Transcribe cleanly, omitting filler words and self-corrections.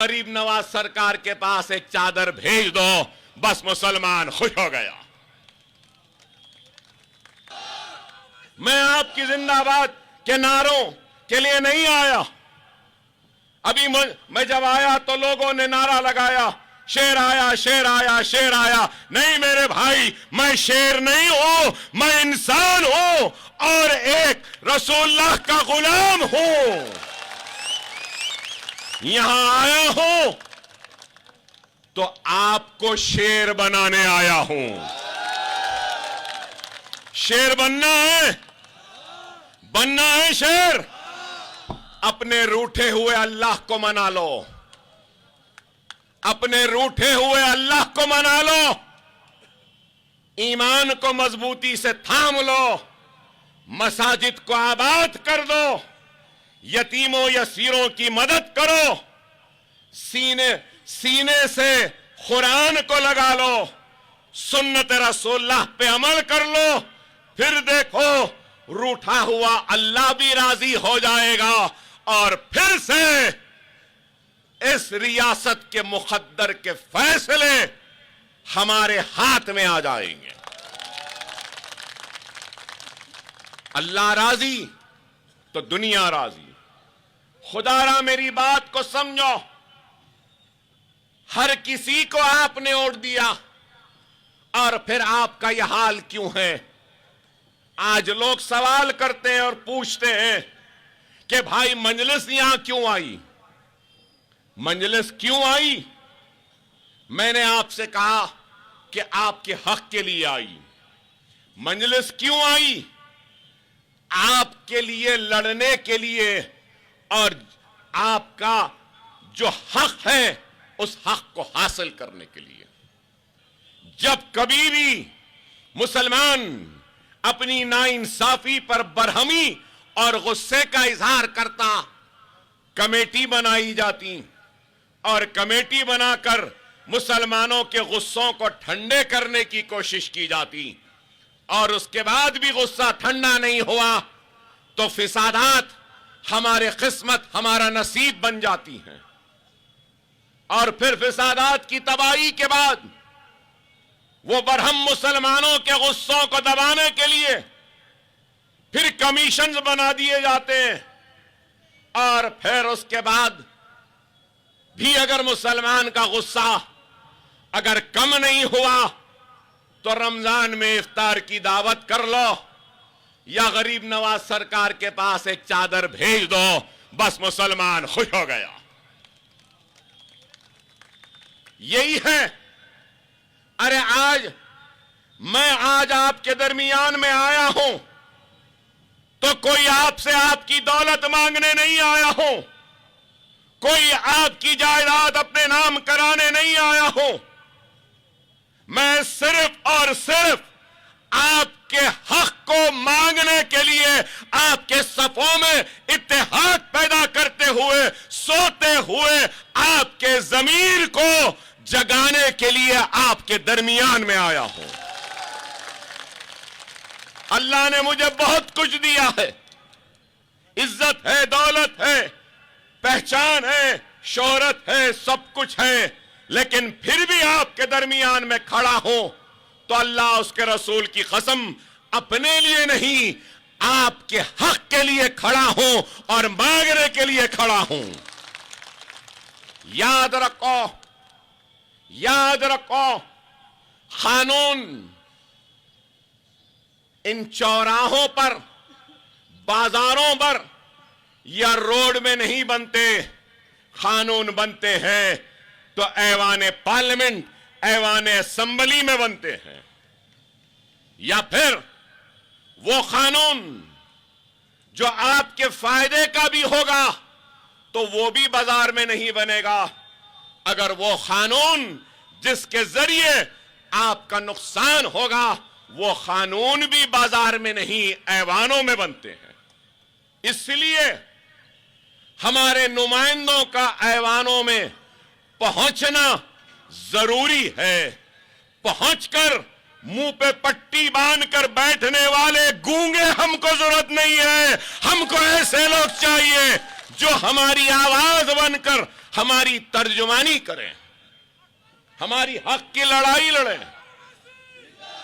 गरीब नवाज सरकार के पास एक चादर भेज दो, बस मुसलमान खुश हो गया। मैं आपकी जिंदाबाद के नारों के लिए नहीं आया। अभी मैं जब आया तो लोगों ने नारा लगाया, शेर आया, शेर आया, शेर आया। नहीं मेरे भाई, मैं शेर नहीं हूं, मैं इंसान हूं और एक रसूलुल्लाह का गुलाम हूं। यहां आया हूं तो आपको शेर बनाने आया हूं। शेर बनना है शेर। अपने रूठे हुए अल्लाह को मना लो, अपने रूठे हुए अल्लाह को मना लो, ईमान को मजबूती से थाम लो, मसाजिद को आबाद कर दो, यतीमों यसीरों की मदद करो, सीने से कुरान को लगा लो, सुन्नत रसूलुल्लाह पे अमल कर लो। फिर देखो रूठा हुआ अल्लाह भी राजी हो जाएगा और फिर से इस रियासत के मुकद्दर के फैसले हमारे हाथ में आ जाएंगे। अल्लाह राजी तो दुनिया राजी। खुदारा मेरी बात को समझो। हर किसी को आपने वोट दिया और फिर आपका यह हाल क्यों है? आज लोग सवाल करते हैं और पूछते हैं कि भाई मजलिस यहां क्यों आई? मजलिस क्यों आई? मैंने आपसे कहा कि आपके हक के लिए आई। मजलिस क्यों आई? आपके लिए लड़ने के लिए और आपका जो हक है उस हक को हासिल करने के लिए। जब कभी भी मुसलमान अपनी नाइंसाफी पर बरहमी और गुस्से का इजहार करता, कमेटी बनाई जाती और कमेटी बनाकर मुसलमानों के गुस्सों को ठंडे करने की कोशिश की जाती और उसके बाद भी गुस्सा ठंडा नहीं हुआ तो फिसादात हमारे किस्मत, हमारा नसीब बन जाती हैं। और फिर फिसादात की तबाही के बाद वो बरहम मुसलमानों के गुस्सों को दबाने के लिए फिर कमीशन बना दिए जाते हैं और फिर उसके बाद भी अगर मुसलमान का गुस्सा अगर कम नहीं हुआ तो रमजान में इफ्तार की दावत कर लो या गरीब नवाज सरकार के पास एक चादर भेज दो, बस मुसलमान खुश हो गया। यही है। अरे मैं आज आपके दरमियान में आया हूं तो कोई आपसे आपकी दौलत मांगने नहीं आया हूं, कोई आपकी जायदाद अपने नाम कराने नहीं आया हूं। मैं सिर्फ और सिर्फ आपके हक को मांगने के लिए आपके सफों में इत्तेहाद पैदा करते हुए, सोते हुए आपके ज़मीर को जगाने के लिए आपके दरमियान में आया हूं। अल्लाह ने मुझे बहुत कुछ दिया है, इज्जत है, दौलत है, पहचान है, शोहरत है, सब कुछ है, लेकिन फिर भी आपके दरमियान में खड़ा हूं तो अल्लाह उसके रसूल की कसम अपने लिए नहीं, आपके हक के लिए खड़ा हूं और मांगने के लिए खड़ा हूं। याद रखो, याद रखो, कानून इन चौराहों पर, बाजारों पर या रोड में नहीं बनते। कानून बनते हैं तो ऐवान पार्लियामेंट, ऐवान असेंबली में बनते हैं, या फिर वो कानून जो आपके फायदे का भी होगा तो वो भी बाजार में नहीं बनेगा। अगर वो कानून जिसके जरिए आपका नुकसान होगा वो कानून भी बाजार में नहीं ऐवानों में बनते हैं। इसलिए हमारे नुमाइंदों का ऐवानों में पहुंचना जरूरी है। पहुंचकर मुंह पे पट्टी बांधकर बैठने वाले गूंगे हमको जरूरत नहीं है। हमको ऐसे लोग चाहिए जो हमारी आवाज बनकर ہماری ترجمانی کریں, ہماری حق کی لڑائی لڑیں.